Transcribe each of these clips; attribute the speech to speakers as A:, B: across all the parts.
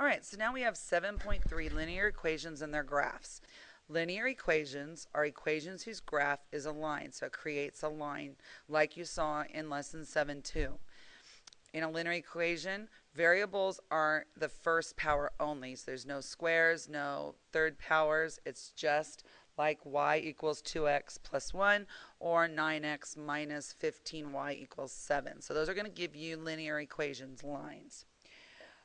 A: All right, so now we have 7.3 linear equations and their graphs. Linear equations are equations whose graph is a line, so it creates a line like you saw in lesson 7.2. In a linear equation, variables are the first power only, so there's no squares, no third powers. It's just like y equals 2x plus 1 or 9x minus 15y equals 7. So those are going to give you linear equations lines.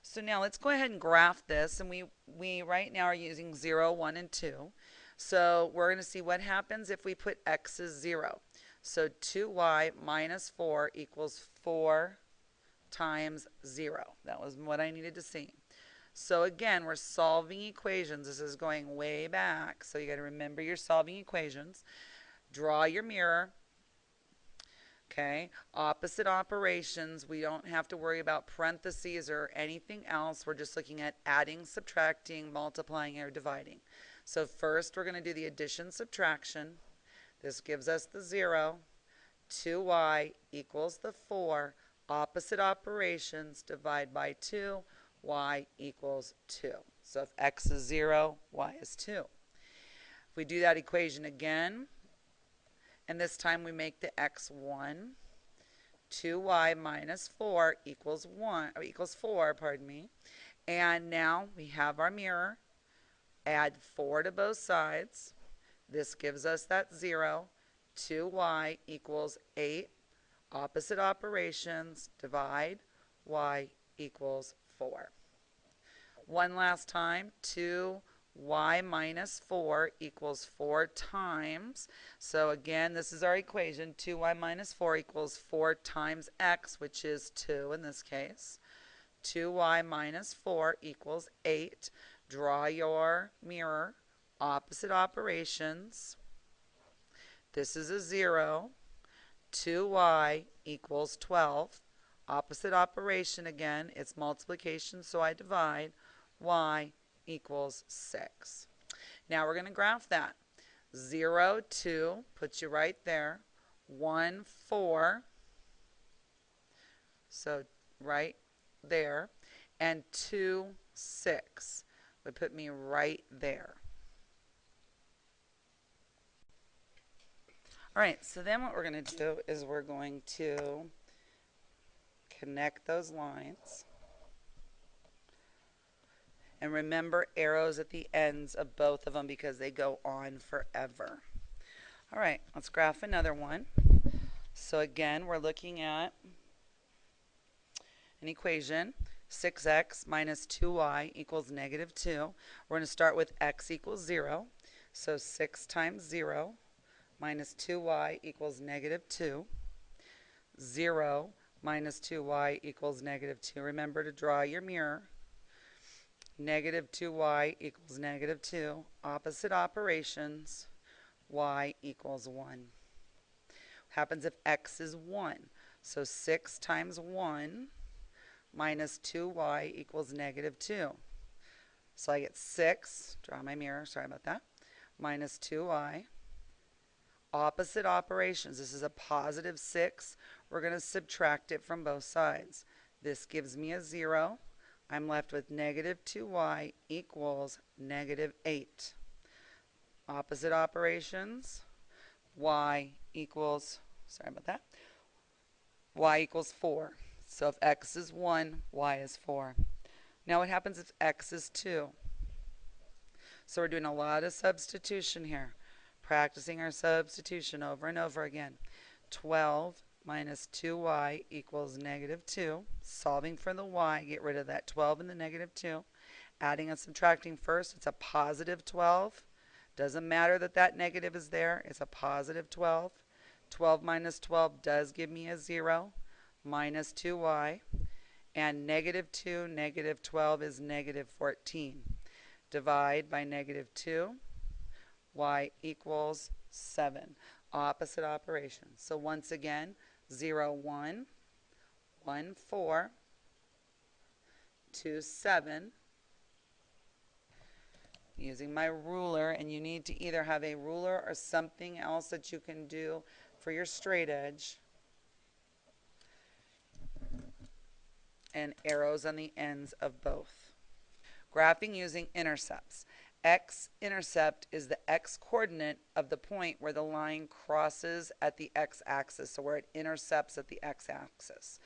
A: So now let's go ahead and graph this, and we right now are using 0, 1, and 2. So we're going to see what happens if we put x as 0. So 2y minus 4 equals 4 times 0. That was what I needed to see. So again, we're solving equations. This is going way back, so you got to remember you're solving equations. Draw your mirror. Okay, opposite operations, we don't have to worry about parentheses or anything else. We're just looking at adding, subtracting, multiplying, or dividing. So first we're going to do the addition subtraction. This gives us the 0. 2y equals the 4. Opposite operations, divide by 2. Y equals 2. So if x is 0, y is 2. If we do that equation again, and this time we make the x 1. 2y minus 4 equals 4, pardon me. And now we have our mirror. Add 4 to both sides. This gives us that 0. 2y equals 8. Opposite operations, divide, y equals 4. One last time, 2y minus 4 equals 4 times. So again, this is our equation. 2y minus 4 equals 4 times x, which is 2 in this case. 2y minus 4 equals 8. Draw your mirror. Opposite operations. This is a 0. 2y equals 12. Opposite operation again. It's multiplication, so I divide. Y equals 6. Now we're going to graph that. 0, 2 puts you right there. 1, 4. So right there. And 2, 6 would put me right there. All right, so then what we're going to do is we're going to connect those lines. And remember arrows at the ends of both of them because they go on forever. All right, let's graph another one. So again, we're looking at an equation. 6x minus 2y equals negative 2. We're going to start with x equals 0. So 6 times 0 minus 2y equals negative 2. 0 minus 2y equals negative 2. Remember to draw your mirror. Negative 2y equals negative 2. Opposite operations, y equals 1. What happens if x is 1? So 6 times 1 minus 2y equals negative 2. So I get 6, draw my mirror, sorry about that, minus 2y. Opposite operations, this is a positive 6. We're going to subtract it from both sides. This gives me a 0. I'm left with negative 2y equals negative 8. Opposite operations, y equals, sorry about that, y equals 4. So if x is 1, y is 4. Now what happens if x is 2? So we're doing a lot of substitution here, practicing our substitution over and over again. 12 minus 2y equals negative 2. Solving for the y, get rid of that 12 and the negative 2. Adding and subtracting first, it's a positive 12. Doesn't matter that that negative is there, it's a positive 12. 12 minus 12 does give me a 0, minus 2y. And negative 2, negative 12 is negative 14. Divide by negative 2, y equals 7. Opposite operation. So once again, 0, 1, 1, 4, 2, 7. Using my ruler, and you need to either have a ruler or something else that you can do for your straight edge. And arrows on the ends of both. Graphing using intercepts. X-intercept is the x-coordinate of the point where the line crosses at the x-axis, so where it intercepts at the x-axis.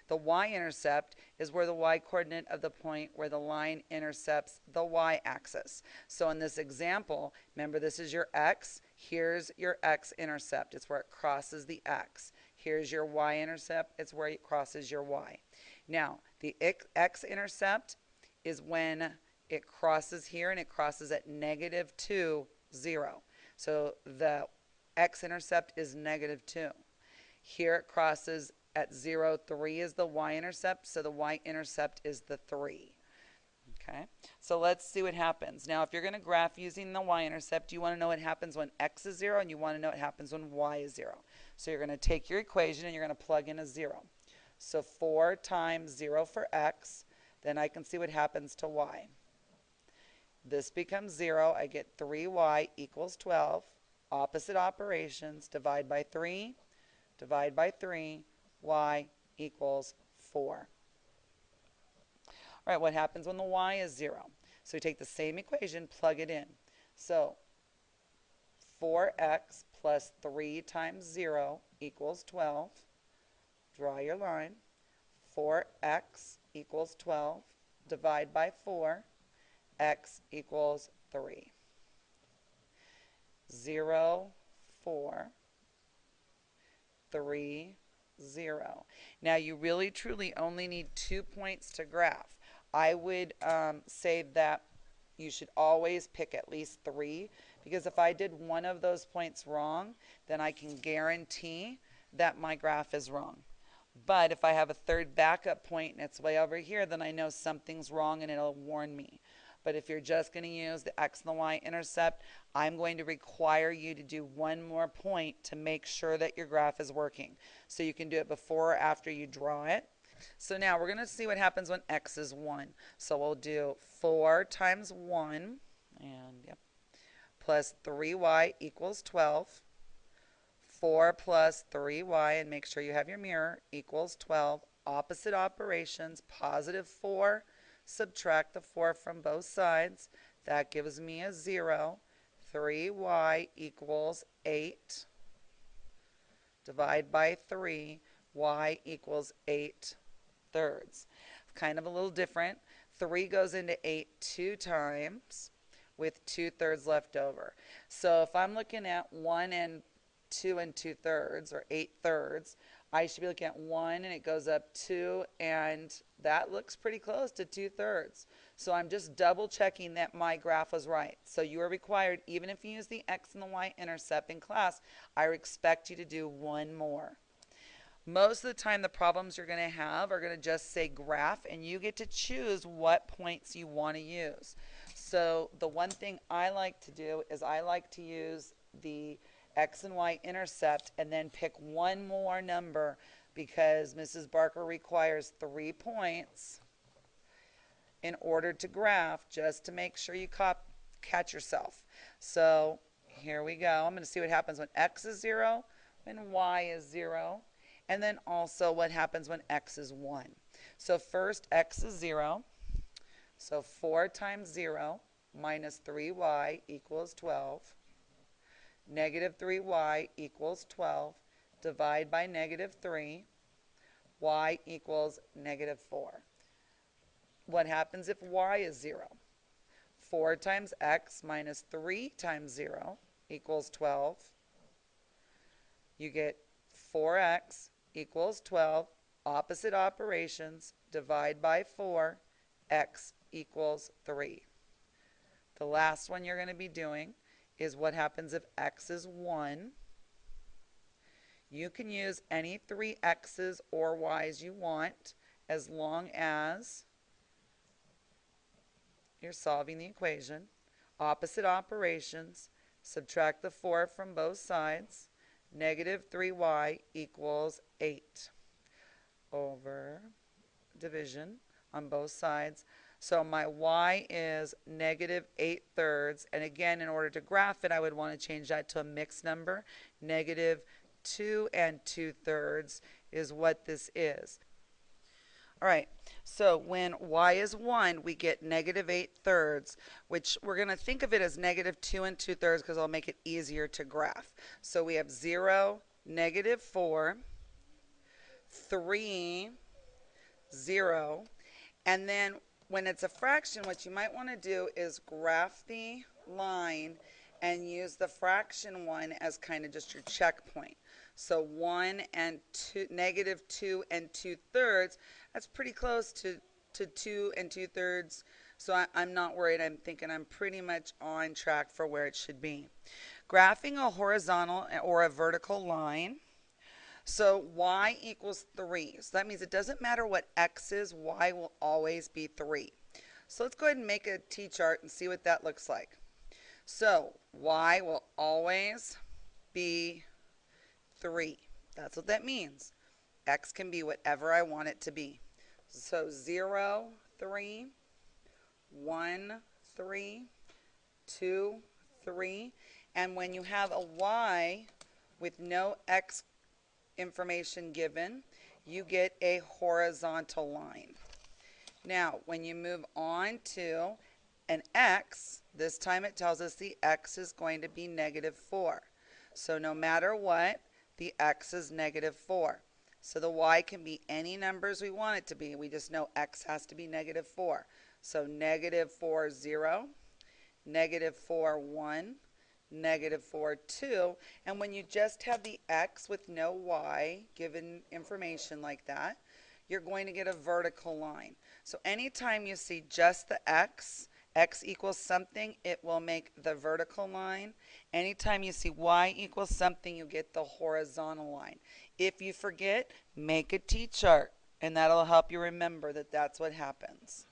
A: The y-intercept is where the y-coordinate of the point where the line intercepts the y-axis. So in this example, remember this is your x, here's your x-intercept, it's where it crosses the x. Here's your y-intercept, it's where it crosses your y. Now, the x-intercept is when it crosses here and it crosses at -2, 0. So the x-intercept is -2. Here it crosses at 0, 3 is the y-intercept, so the y-intercept is the 3. Okay, so let's see what happens. Now, if you're going to graph using the y-intercept, you want to know what happens when x is 0, and you want to know what happens when y is 0. So you're going to take your equation and you're going to plug in a 0. So 4 times 0 for x, then I can see what happens to y. This becomes 0. I get 3y equals 12. Opposite operations, divide by 3, y equals 4. All right, what happens when the y is 0? So we take the same equation, plug it in. So 4x plus 3 times 0 equals 12. Draw your line. 4x equals 12. Divide by 4. X equals 3. 0, 4, 3, 0. Now you really truly only need 2 points to graph. I would say that you should always pick at least 3, because if I did one of those points wrong, then I can guarantee that my graph is wrong. But if I have a third backup point and it's way over here, then I know something's wrong and it'll warn me. But if you're just going to use the x and the y intercept, I'm going to require you to do one more point to make sure that your graph is working. So you can do it before or after you draw it. So now we're going to see what happens when x is 1. So we'll do 4 times 1, and yep, plus 3y equals 12. 4 plus 3y, and make sure you have your mirror, equals 12. Opposite operations, positive 4. Subtract the 4 from both sides. That gives me a 0. 3y equals 8. Divide by 3. Y equals 8/3. Kind of a little different. 3 goes into 8 2 times with 2/3 left over. So if I'm looking at 1 and 2 and 2/3, or 8/3, I should be looking at 1 and it goes up 2, and that looks pretty close to 2/3. So I'm just double checking that my graph was right. So you are required, even if you use the x and the y intercept in class, I expect you to do one more. Most of the time the problems you're going to have are going to just say graph, and you get to choose what points you want to use. So the one thing I like to do is I like to use the x and y intercept and then pick one more number, because Mrs. Barker requires 3 points in order to graph, just to make sure you catch yourself. So here we go. I'm going to see what happens when x is 0, when y is 0, and then also what happens when x is 1. So first, x is 0. So 4 times 0 minus 3y equals 12. Negative 3y equals 12. Divide by -3. Y equals -4. What happens if y is 0? 4 times x minus 3 times 0 equals 12. You get 4x equals 12. Opposite operations, divide by 4. X equals 3. The last one you're going to be doing is what happens if x is 1. You can use any 3 x's or y's you want, as long as you're solving the equation. Opposite operations, subtract the 4 from both sides. Negative 3y equals 8 over division on both sides. So my y is -8/3, and again, in order to graph it, I would want to change that to a mixed number. -2 2 2/3 is what this is. All right, so when y is 1, we get negative 8/3, which we're going to think of it as negative 2 and 2/3 because I'll make it easier to graph. So we have 0, negative 4, 3, 0. And then when it's a fraction, what you might want to do is graph the line and use the fraction one as kind of just your checkpoint. So 1 and 2, negative 2 and 2/3, that's pretty close to 2 and 2/3. So I'm not worried. I'm thinking I'm pretty much on track for where it should be. Graphing a horizontal or a vertical line. So y equals 3. So that means it doesn't matter what x is, y will always be 3. So let's go ahead and make a t-chart and see what that looks like. So y will always be 3. That's what that means. X can be whatever I want it to be. So 0, 3, 1, 3, 2, 3. And when you have a y with no x information given, you get a horizontal line. Now, when you move on to an x, this time it tells us the x is going to be negative 4. So no matter what, the x is negative 4. So the y can be any numbers we want it to be. We just know x has to be negative 4. So negative 4, 0, negative 4, 1, negative 4, 2. And when you just have the x with no y, given information like that, you're going to get a vertical line. So anytime you see just the x equals something, it will make the vertical line. Anytime you see y equals something, you get the horizontal line. If you forget, make a t-chart, and that'll help you remember that that's what happens.